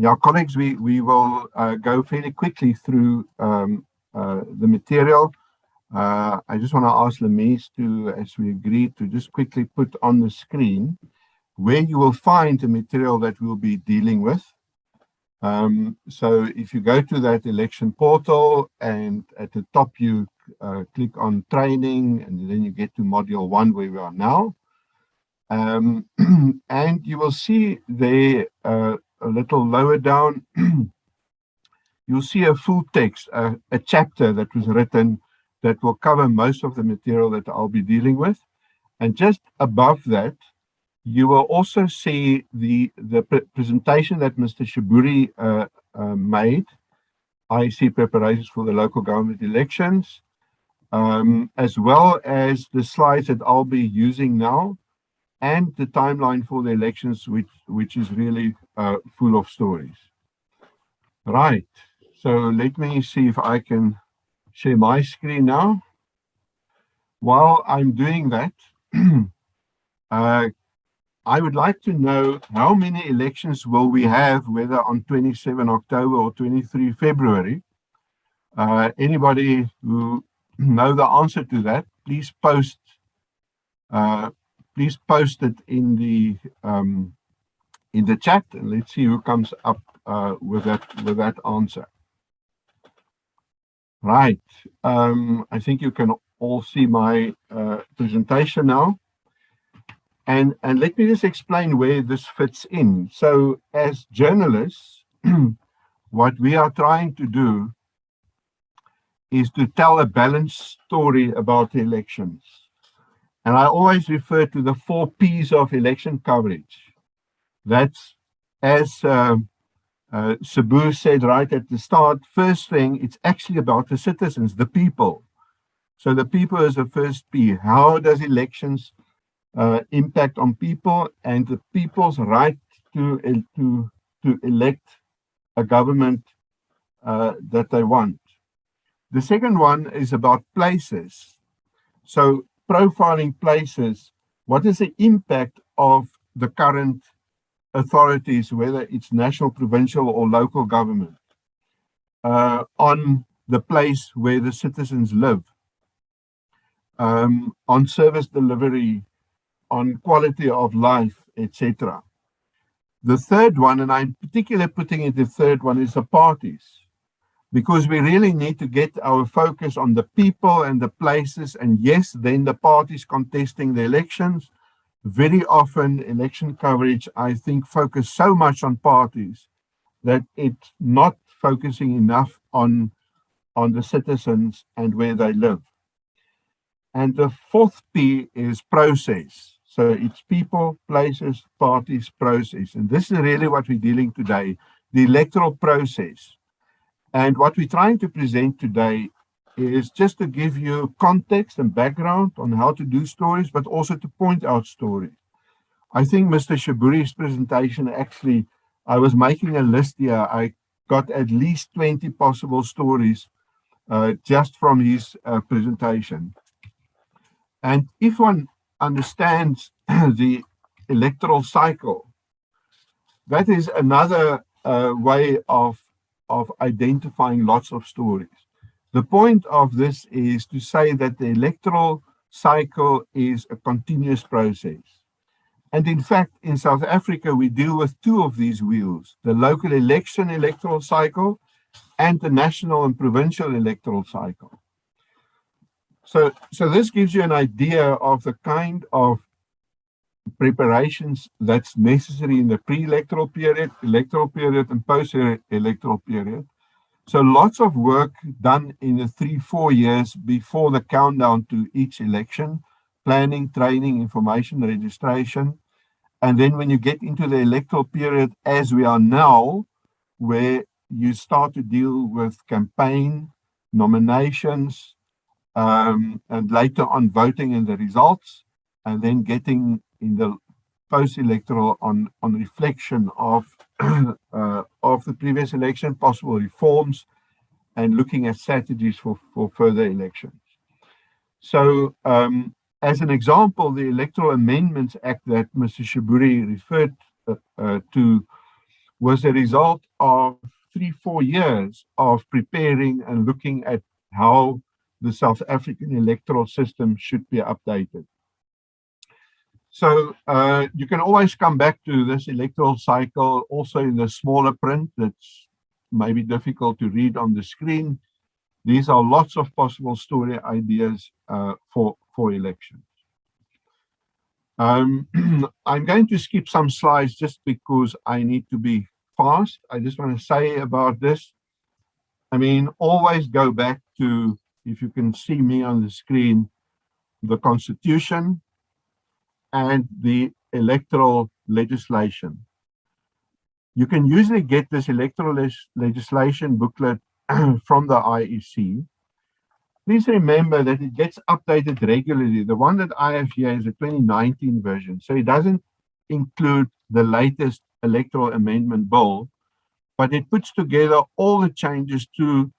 Yeah, colleagues, we will go fairly quickly through the material. I just want to ask Lemise to, as we agreed, to just quickly put on the screen where you will find the material that we'll be dealing with. So if you go to that election portal and at the top you click on training, and then you get to module 1 where we are now. And you will see there a little lower down, you'll see a full text, a chapter that was written that will cover most of the material that I'll be dealing with. And just above that, you will also see the presentation that Mr. Shiburi made, IEC preparations for the local government elections, as well as the slides that I'll be using now, and the timeline for the elections, which is really full of stories. Right, so let me see if I can share my screen now. While I'm doing that, I would like to know how many elections will we have, whether on 27 October or 23 February. Anybody who know the answer to that, please post it in the chat, and let's see who comes up with that answer. Right. I think you can all see my presentation now. And let me just explain where this fits in. So as journalists, what we are trying to do is to tell a balanced story about the elections. And I always refer to the 4 Ps of election coverage. That's, as Sabu said right at the start, first thing, it's actually about the citizens, the people. So the people is the first P. How does elections impact on people and the people's right to elect a government that they want? The second one is about places. So profiling places, what is the impact of the current authorities, whether it's national, provincial, or local government, on the place where the citizens live, on service delivery, on quality of life, etc. The third one, and I'm particularly putting it the third one, is the parties, because we really need to get our focus on the people and the places, and yes, then the parties contesting the elections. Very often election coverage, I think, focus so much on parties that it's not focusing enough on the citizens and where they live. And the fourth P is process. So it's people, places, parties, process. And this is really what we're dealing today, the electoral process. And what we're trying to present today is just to give you context and background on how to do stories, but also to point out stories. I think Mr. Shiburi's presentation, actually, I was making a list here. I got at least 20 possible stories just from his presentation. And if one understands the electoral cycle, that is another way of identifying lots of stories. The point of this is to say that the electoral cycle is a continuous process. And in fact, in South Africa, we deal with 2 of these wheels, the local election electoral cycle and the national and provincial electoral cycle. So this gives you an idea of the kind of preparations that's necessary in the pre-electoral period, electoral period, and post-electoral period. So lots of work done in the 3-4 years before the countdown to each election, planning, training, information, registration. And then when you get into the electoral period, as we are now, where you start to deal with campaign, nominations, and later on voting and the results, and then getting in the post-electoral on reflection of the previous election, possible reforms, and looking at strategies for further elections. So as an example, the Electoral Amendments Act that Mr. Shiburi referred to was a result of 3-4 years of preparing and looking at how the South African electoral system should be updated. So you can always come back to this electoral cycle also in the smaller print that's maybe difficult to read on the screen. These are lots of possible story ideas for elections. I'm going to skip some slides just because I need to be fast. I just want to say about this. I mean, always go back to, if you can see me on the screen, the Constitution and the electoral legislation. You can usually get this electoral legislation booklet from the IEC. Please remember that it gets updated regularly. The one that I have here is a 2019 version, so it doesn't include the latest electoral amendment bill, but it puts together all the changes to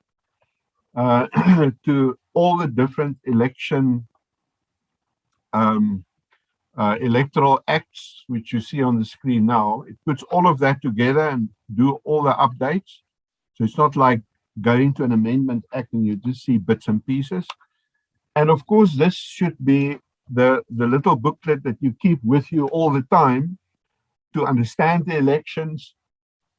to all the different electoral acts, which you see on the screen now. It puts all of that together and do all the updates. So it's not like going to an amendment act and you just see bits and pieces. And of course, this should be the little booklet that you keep with you all the time to understand the elections,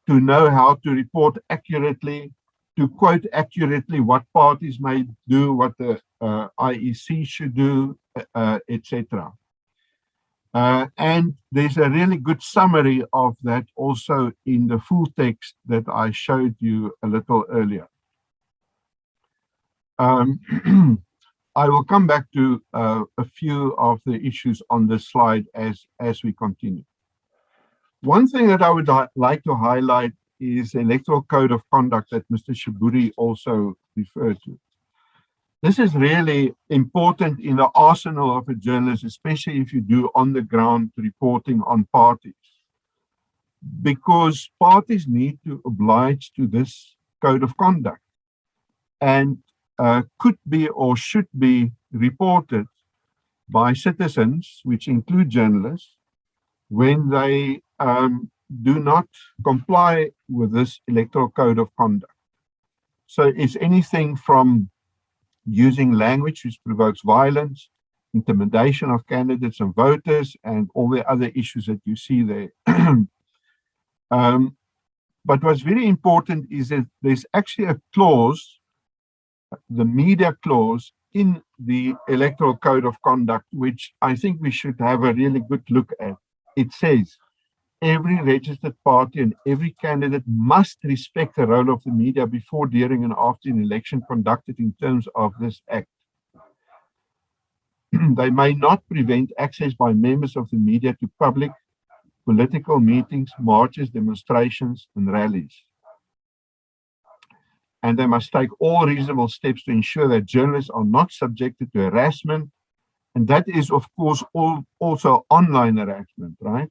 to know how to report accurately, to quote accurately what parties may do, what the IEC should do, etc. And there's a really good summary of that also in the full text that I showed you a little earlier. I will come back to a few of the issues on this slide as we continue. One thing that I would like to highlight is the Electoral Code of Conduct that Mr. Shaburi also referred to. This is really important in the arsenal of a journalist, especially if you do on-the-ground reporting on parties, because parties need to oblige to this code of conduct and could be or should be reported by citizens, which include journalists, when they do not comply with this electoral code of conduct. So it's anything from using language which provokes violence, intimidation of candidates and voters, and all the other issues that you see there. But what's very important is that there's actually a clause, the media clause, in the Electoral Code of Conduct, which I think we should have a really good look at. It says, every registered party and every candidate must respect the role of the media before, during, and after an election conducted in terms of this act. They may not prevent access by members of the media to public, political meetings, marches, demonstrations, and rallies. And they must take all reasonable steps to ensure that journalists are not subjected to harassment. And that is, of course, also online harassment, right?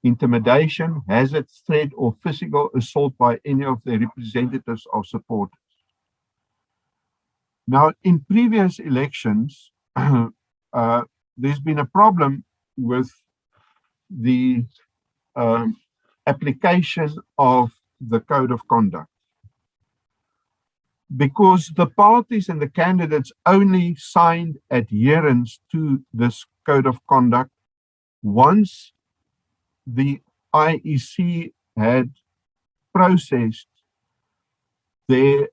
Intimidation, hazard, threat, or physical assault by any of the representatives or supporters. Now, in previous elections, there's been a problem with the application of the Code of Conduct, because the parties and the candidates only signed adherence to this Code of Conduct once the IEC had processed their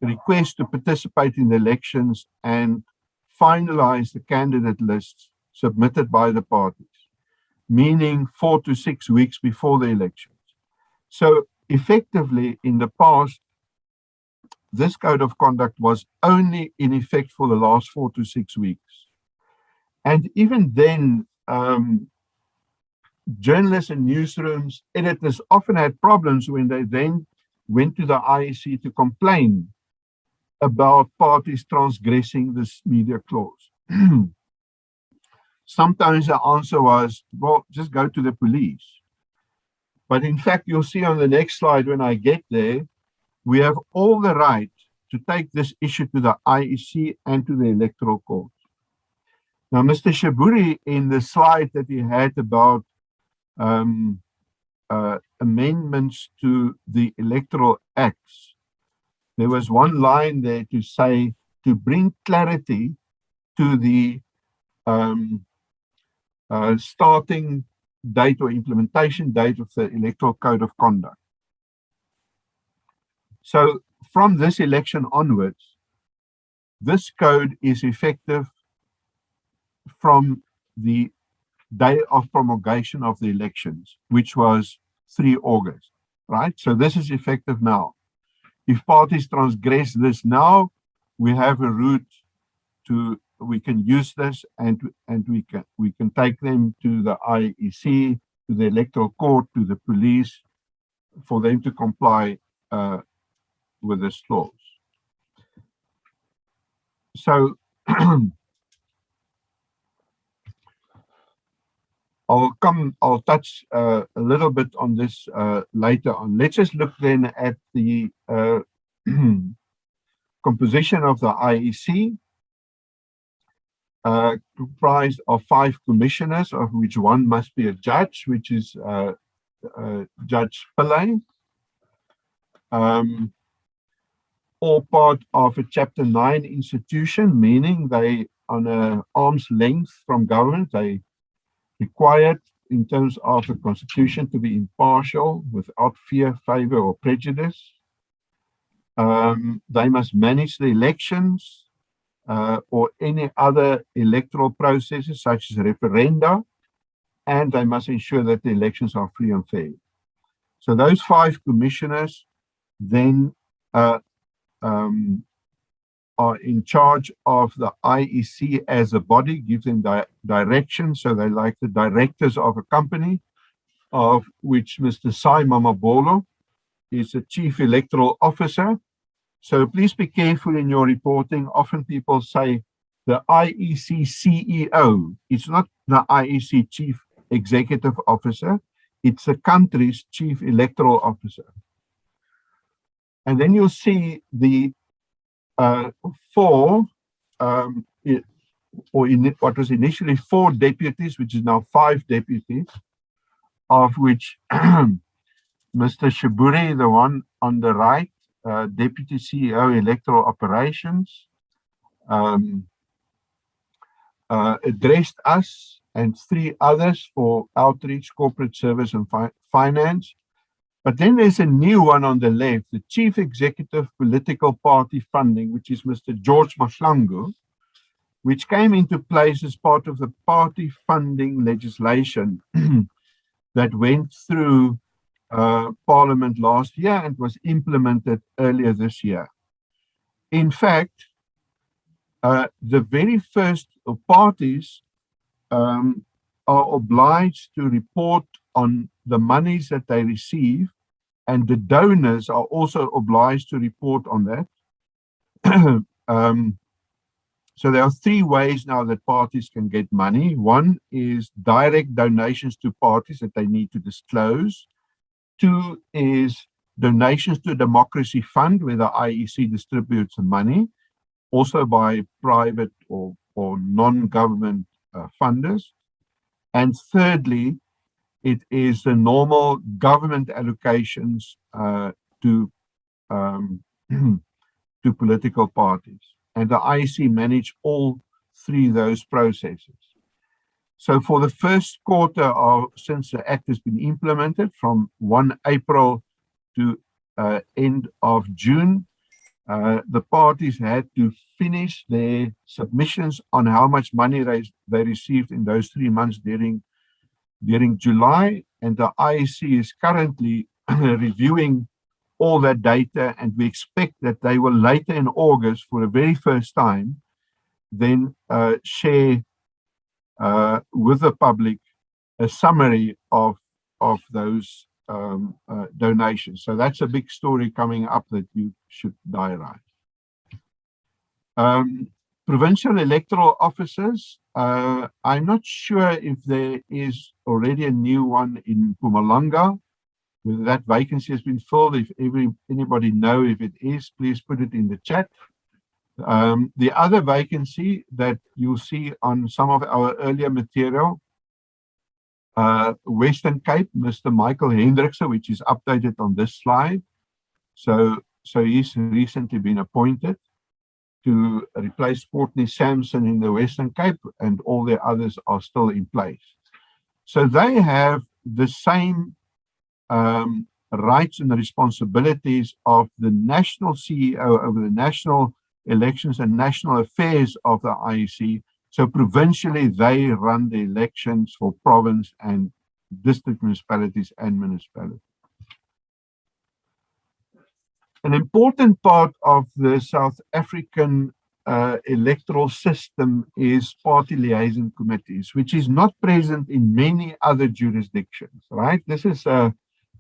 request to participate in the elections and finalized the candidate lists submitted by the parties, meaning 4 to 6 weeks before the elections. So effectively, in the past, this Code of Conduct was only in effect for the last 4 to 6 weeks. And even then, journalists and newsrooms, editors often had problems when they then went to the IEC to complain about parties transgressing this media clause. Sometimes the answer was, well, just go to the police. But in fact, you'll see on the next slide when I get there, we have all the right to take this issue to the IEC and to the Electoral Court. Now, Mr. Shaburi, in the slide that he had about amendments to the Electoral Acts, there was one line there to say, to bring clarity to the starting date or implementation date of the Electoral Code of Conduct. So from this election onwards, this code is effective from the day of promulgation of the elections, which was 3 August, right? So this is effective now. If parties transgress this now, we have a route to, we can use this, and we can take them to the IEC, to the Electoral Court, to the police, for them to comply with this clause. So I'll touch a little bit on this later on. Let's just look then at the composition of the IEC, comprised of 5 commissioners, of which one must be a judge, which is Judge Pillay. All part of a Chapter 9 institution, meaning they on an arm's length from government. They required in terms of the Constitution to be impartial without fear, favor, or prejudice. They must manage the elections or any other electoral processes such as referenda, and they must ensure that the elections are free and fair. So those 5 commissioners then are in charge of the IEC as a body, give them direction. So they like the directors of a company, of which Mr. Sai Mamabolo is the chief electoral officer. So please be careful in your reporting. Often people say the IEC CEO. It's not the IEC chief executive officer. It's the country's chief electoral officer. And then you'll see the 4, what was initially 4 deputies, which is now 5 deputies, of which Mr. Shiburi, the one on the right, Deputy CEO Electoral Operations, addressed us and 3 others for outreach, corporate service, and finance. But then there's a new one on the left, the Chief Executive Political Party Funding, which is Mr. George Mahlangu, which came into place as part of the party funding legislation that went through Parliament last year and was implemented earlier this year. In fact, the very first parties are obliged to report on the monies that they receive, and the donors are also obliged to report on that. So there are 3 ways now that parties can get money. One is direct donations to parties that they need to disclose. 2 is donations to a democracy fund, where the IEC distributes the money, also by private or non-government funders. And thirdly, it is the normal government allocations to political parties. And the IEC manage all 3 of those processes. So for the first quarter since the Act has been implemented, from 1 April to end of June, the parties had to finish their submissions on how much money they received in those 3 months during July, and the IEC is currently reviewing all that data, and we expect that they will later in August, for the very first time, then share with the public a summary of those donations. So that's a big story coming up that you should diarize. Provincial electoral officers, I'm not sure if there is already a new one in Mpumalanga, whether that vacancy has been filled. If anybody know if it is, please put it in the chat. The other vacancy that you'll see on some of our earlier material Western Cape, Mr. Michael Hendrikse, which is updated on this slide. So he's recently been appointed to replace Courtney Sampson in the Western Cape, and all the others are still in place. So they have the same rights and responsibilities of the national CEO over the national elections and national affairs of the IEC. So provincially, they run the elections for province and district municipalities and municipalities. An important part of the South African electoral system is party liaison committees, which is not present in many other jurisdictions, right? This is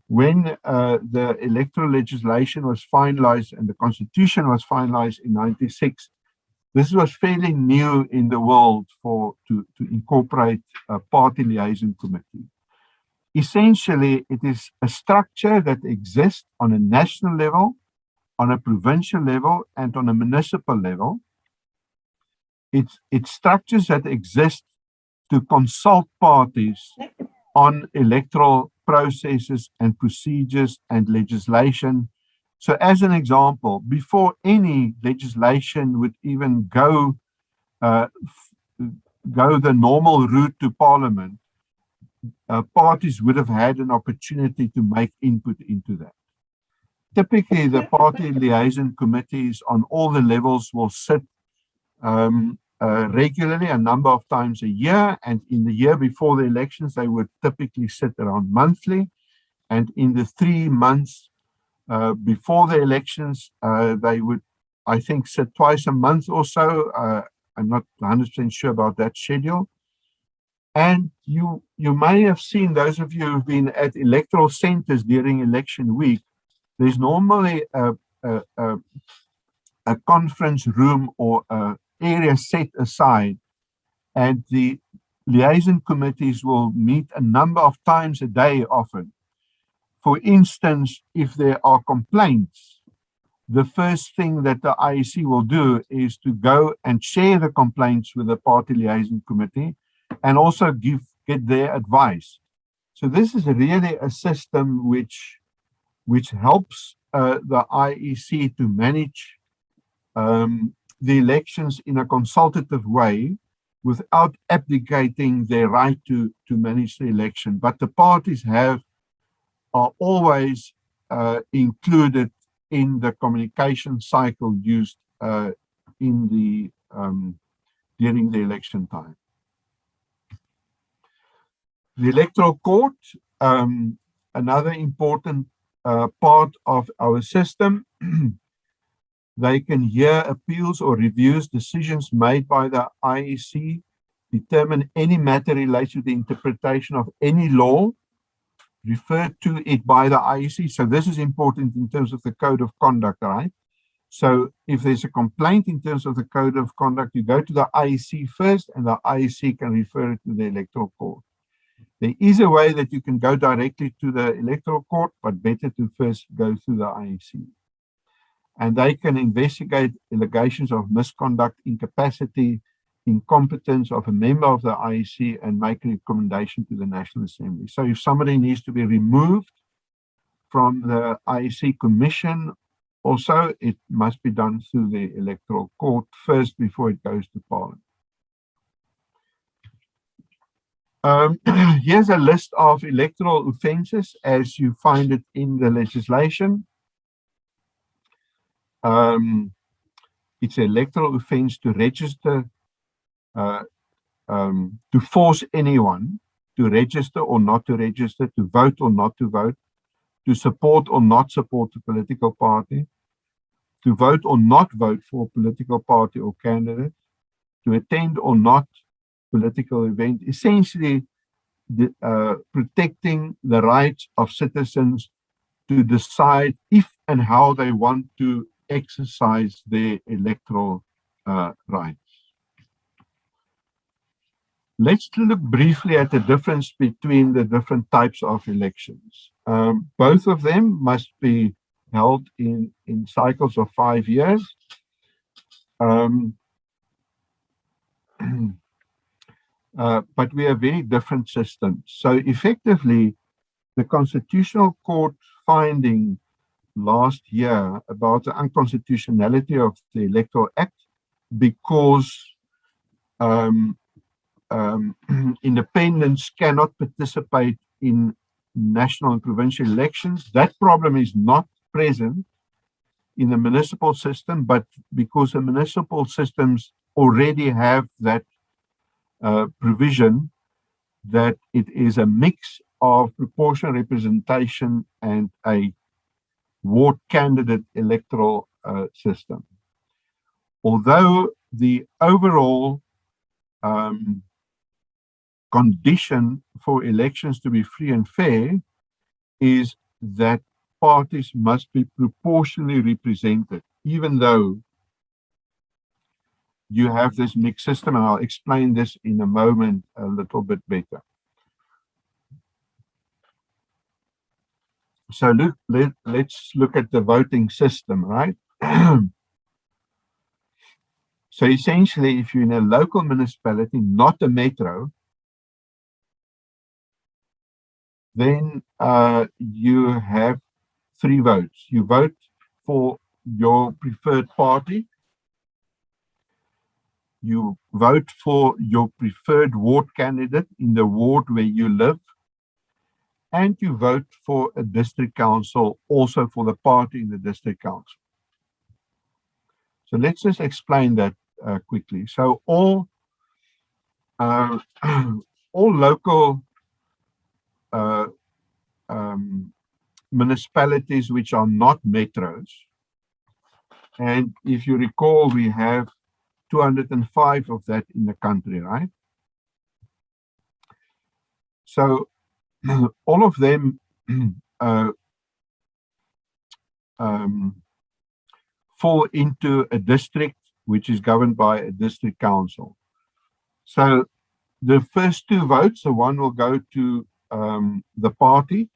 when the electoral legislation was finalized and the constitution was finalized in '96. This was fairly new in the world to incorporate a party liaison committee. Essentially, it is a structure that exists on a national level, on a provincial level, and on a municipal level. It's structures that exist to consult parties on electoral processes and procedures and legislation. So as an example, before any legislation would even go the normal route to Parliament, parties would have had an opportunity to make input into that. Typically, the party liaison committees on all the levels will sit regularly, a number of times a year, and in the year before the elections, they would typically sit around monthly, and in the 3 months before the elections, they would, I think, sit twice a month or so. I'm not 100% sure about that schedule. And you may have seen, those of you who've been at electoral centers during election week, there's normally a conference room or an area set aside, and the liaison committees will meet a number of times a day often. For instance, if there are complaints, the first thing that the IEC will do is to go and share the complaints with the party liaison committee and also get their advice. So this is really a system which helps the IEC to manage the elections in a consultative way without abdicating their right to manage the election. But the parties are always included in the communication cycle used during the election time. The Electoral Court, another important part of our system. They can hear appeals or reviews decisions made by the IEC, determine any matter related to the interpretation of any law, refer to it by the IEC. So this is important in terms of the code of conduct, right? So if there's a complaint in terms of the code of conduct, you go to the IEC first, and the IEC can refer it to the Electoral Court. There is a way that you can go directly to the Electoral Court, but better to first go through the IEC. And they can investigate allegations of misconduct, incapacity, incompetence of a member of the IEC, and make a recommendation to the National Assembly. So if somebody needs to be removed from the IEC commission, also it must be done through the Electoral Court first before it goes to Parliament. Here's a list of electoral offences as you find it in the legislation. It's an electoral offence to register, to force anyone to register or not to register, to vote or not to vote, to support or not support a political party, to vote or not vote for a political party or candidate, to attend or not political event, essentially protecting the rights of citizens to decide if and how they want to exercise their electoral rights. Let's look briefly at the difference between the different types of elections. Both of them must be held in cycles of 5 years. but we have very different systems. So effectively, the Constitutional Court finding last year about the unconstitutionality of the Electoral Act because um, independents cannot participate in national and provincial elections. That problem is not present in the municipal system, but because the municipal systems already have that provision that it is a mix of proportional representation and a ward candidate electoral system. Although the overall condition for elections to be free and fair is that parties must be proportionally represented, even though you have this mixed system, and I'll explain this in a moment a little bit better. So let's look at the voting system, right? So essentially, if you're in a local municipality, not a metro, then you have 3 votes. You vote for your preferred party, you vote for your preferred ward candidate in the ward where you live, and you vote for a district council, also for the party in the district council. So let's just explain that quickly. So all local municipalities which are not metros, and if you recall, we have 205 of that in the country, right? So all of them fall into a district which is governed by a district council. So the first 2 votes, so one will go to the party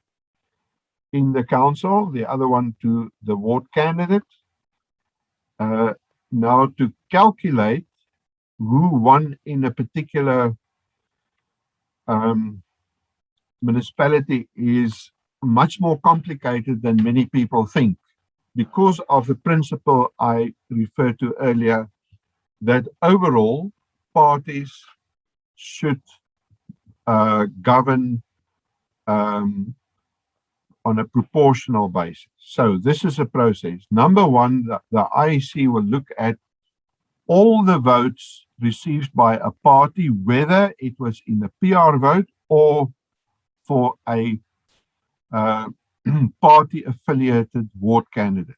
in the council, the other one to the ward candidate. Now to calculate who won in a particular municipality is much more complicated than many people think, because of the principle I referred to earlier, that overall parties should govern on a proportional basis. So this is a process. Number one, the IEC will look at all the votes received by a party, whether it was in a PR vote or for a party affiliated ward candidate.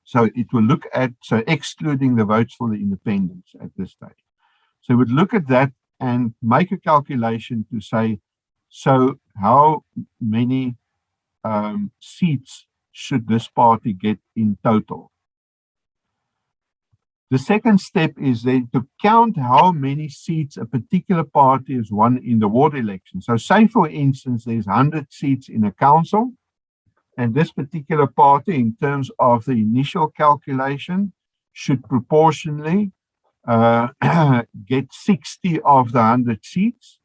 So it will look at, so excluding the votes for the independents at this stage. So it would look at that and make a calculation to say, so how many seats should this party get in total? The second step is then to count how many seats a particular party has won in the ward election. So say, for instance, there's 100 seats in a council, and this particular party, in terms of the initial calculation, should proportionally get 60 of the 100 seats.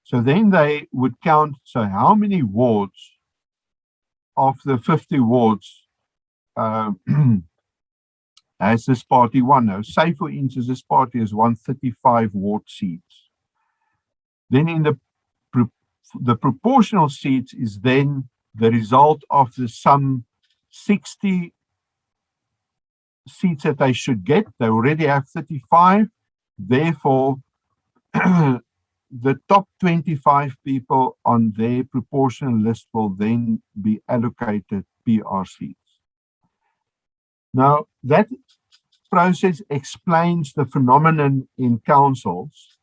So then they would count, so how many wards of the 50 wards has this party won? Now, say, for instance, this party has won 35 ward seats. Then in the proportional seats is then the result of the sum 60 seats that they should get. They already have 35. Therefore, the top 25 people on their proportional list will then be allocated PR seats. Now, that process explains the phenomenon in councils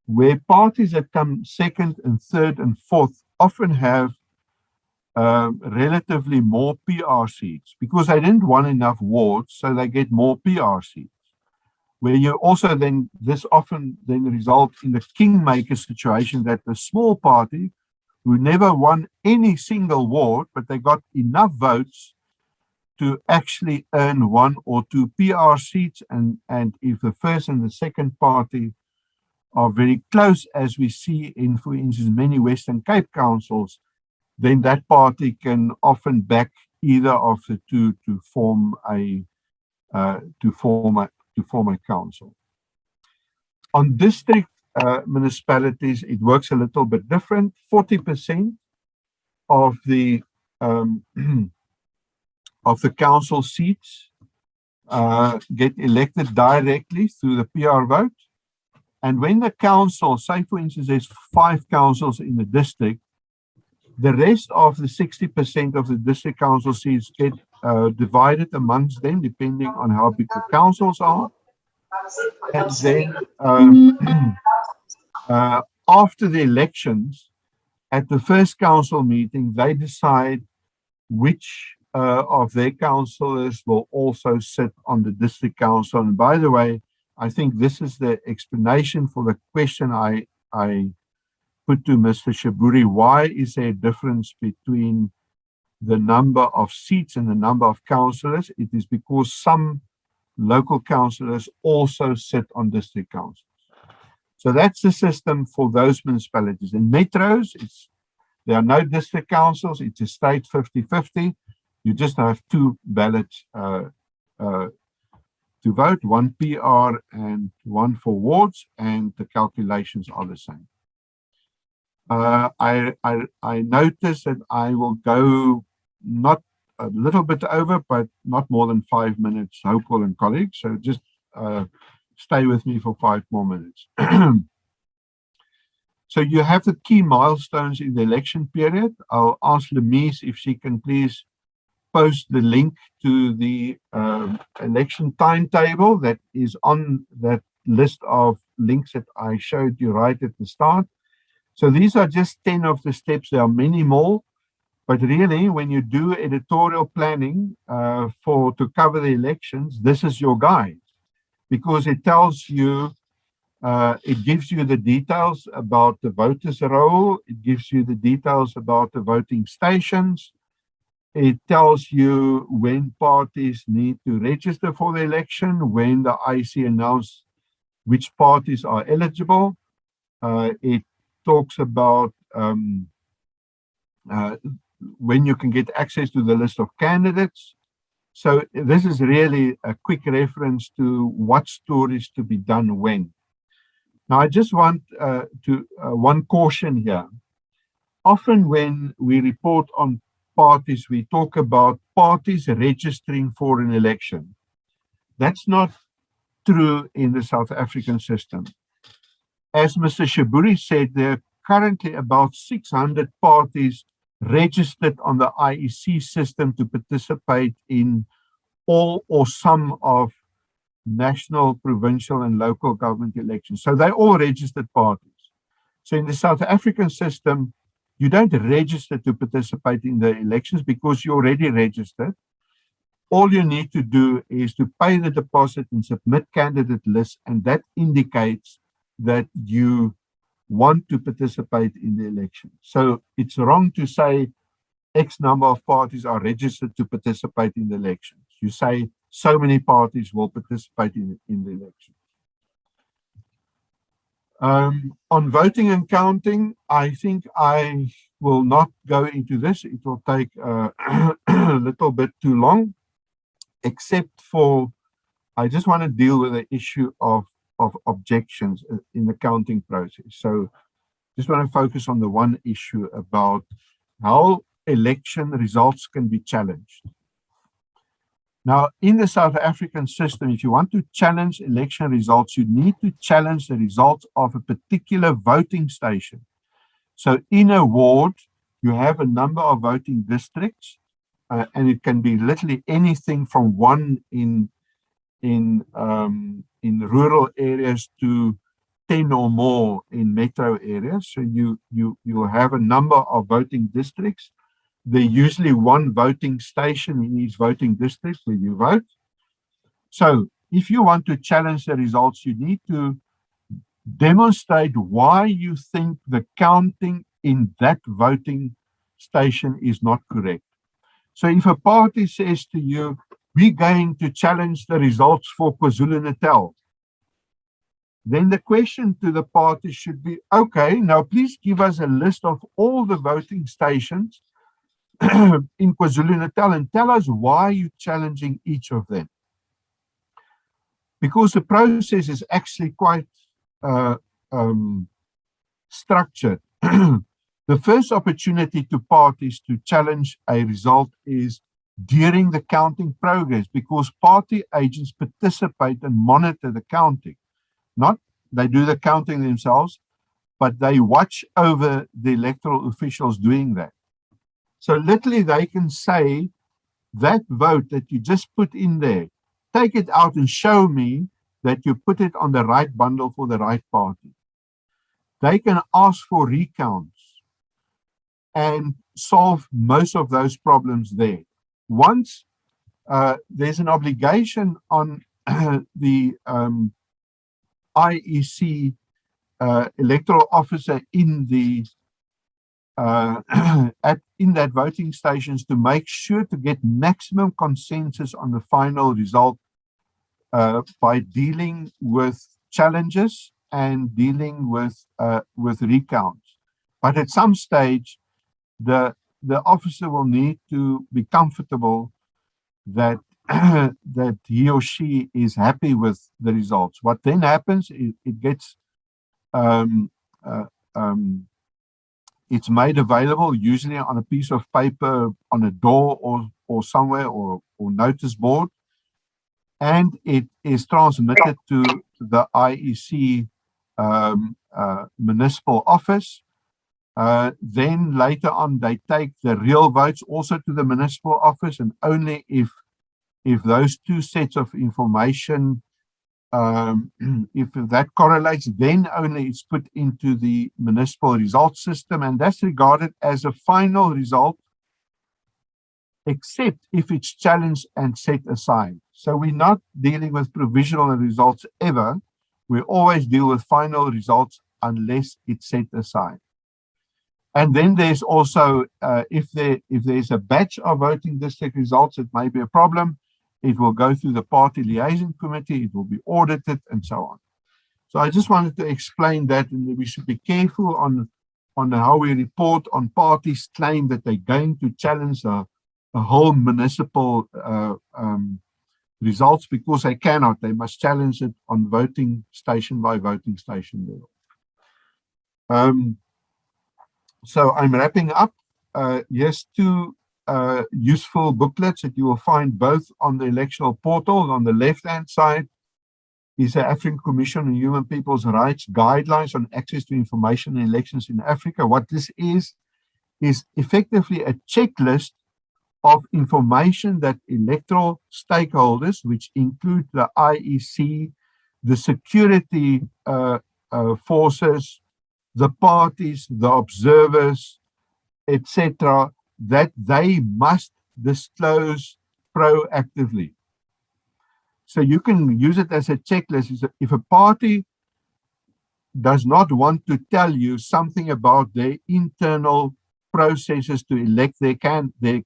where parties that come second and third and fourth often have relatively more PR seats because they didn't want enough wards, so they get more PR seats. Where you also then, this often then results in the kingmaker situation that the small party who never won any single ward, but they got enough votes to actually earn 1 or 2 PR seats, and if the first and the second party are very close, as we see in, for instance, many Western Cape councils, then that party can often back either of the two to form a council. On district municipalities, it works a little bit different. 40% of the of the council seats get elected directly through the PR vote. And when the council, say for instance, there's 5 councils in the district, the rest of the 60% of the district council seats get divided amongst them, depending on how big the councils are. And then after the elections, at the first council meeting, they decide which of their councillors will also sit on the district council. And by the way, I think this is the explanation for the question I put to Mr. Shaburi. Why is there a difference between the number of seats and the number of councillors? It is because some local councillors also sit on district councils. So that's the system for those municipalities. In metros, there are no district councils. It's a straight 50-50. You just have 2 ballots to vote, 1 PR and 1 for wards, and the calculations are the same. I notice that I will go not a little bit over, but not more than 5 minutes, Hopewell and colleagues. So just stay with me for 5 more minutes. So you have the key milestones in the election period. I'll ask Lemise if she can please post the link to the election timetable that is on that list of links that I showed you right at the start. So these are just 10 of the steps. There are many more, but really when you do editorial planning to cover the elections, this is your guide, because it tells you, it gives you the details about the voters' roll. It gives you the details about the voting stations. It tells you when parties need to register for the election, when the IEC announced which parties are eligible. It talks about when you can get access to the list of candidates. So this is really a quick reference to what stories to be done when. Now, I just want one caution here. Often when we report on parties, we talk about parties registering for an election. That's not true in the South African system. As Mr. Shaburi said, there are currently about 600 parties registered on the IEC system to participate in all or some of national, provincial, and local government elections. So they're all registered parties. So in the South African system, you don't register to participate in the elections because you're already registered. All you need to do is to pay the deposit and submit candidate lists, and that indicates that you want to participate in the election. So it's wrong to say X number of parties are registered to participate in the elections. You say so many parties will participate in the election. On voting and counting, I think I will not go into this. It will take a little bit too long, except for, I just want to deal with the issue of objections in the counting process. So just want to focus on the one issue about how election results can be challenged. Now, in the South African system, if you want to challenge election results, you need to challenge the results of a particular voting station. So in a ward, you have a number of voting districts, and it can be literally anything from one in rural areas to 10 or more in metro areas. So you have a number of voting districts. There's usually one voting station in each voting district where you vote. So if you want to challenge the results, you need to demonstrate why you think the counting in that voting station is not correct. So if a party says to you, we're going to challenge the results for KwaZulu-Natal, then the question to the parties should be, okay, now please give us a list of all the voting stations in KwaZulu-Natal and tell us why you're challenging each of them. Because the process is actually quite uh, structured. The first opportunity to parties to challenge a result is during the counting progress, because party agents participate and monitor the counting. Not they do the counting themselves, but they watch over the electoral officials doing that. So literally they can say that vote that you just put in there, take it out and show me that you put it on the right bundle for the right party. They can ask for recounts and solve most of those problems there. Once there's an obligation on the IEC electoral officer in the in that voting stations to make sure to get maximum consensus on the final result by dealing with challenges and dealing with recounts. But at some stage, the officer will need to be comfortable that that he or she is happy with the results. What then happens is it gets it's made available usually on a piece of paper on a door or somewhere or notice board, and it is transmitted to the IEC municipal office. Then later on they take the real votes also to the municipal office, and only if those two sets of information if that correlates, then only it's put into the municipal result system, and that's regarded as a final result, except if it's challenged and set aside. So we're not dealing with provisional results ever. We always deal with final results unless it's set aside. And then there's also, if there's a batch of voting district results, it may be a problem. It will go through the party liaison committee, it will be audited, and so on. So I just wanted to explain that, and we should be careful on how we report on parties' claim that they're going to challenge a whole municipal results, because they cannot. They must challenge it on voting station by voting station level. So I'm wrapping up. Yes, two useful booklets that you will find both on the electoral portal. On the left-hand side is the African Commission on Human People's Rights Guidelines on Access to Information in Elections in Africa. What this is effectively a checklist of information that electoral stakeholders, which include the IEC, the security forces, the parties, the observers, etc., that they must disclose proactively. So you can use it as a checklist. If a party does not want to tell you something about their internal processes to elect to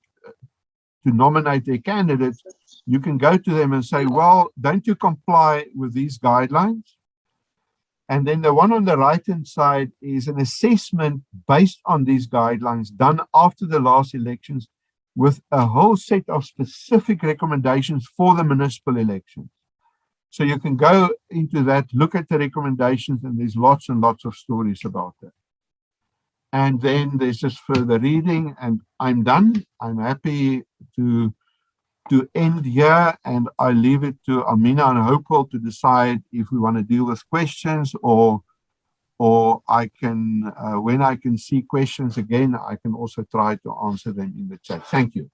nominate their candidates, you can go to them and say, well, don't you comply with these guidelines? And then the one on the right-hand side is an assessment based on these guidelines done after the last elections with a whole set of specific recommendations for the municipal elections. So you can go into that, look at the recommendations, and there's lots and lots of stories about that. And then there's just further reading, and I'm done. I'm happy to end here, and I leave it to Amina and Hopewell to decide if we want to deal with questions, or I can, when I can see questions again, I can also try to answer them in the chat. Thank you.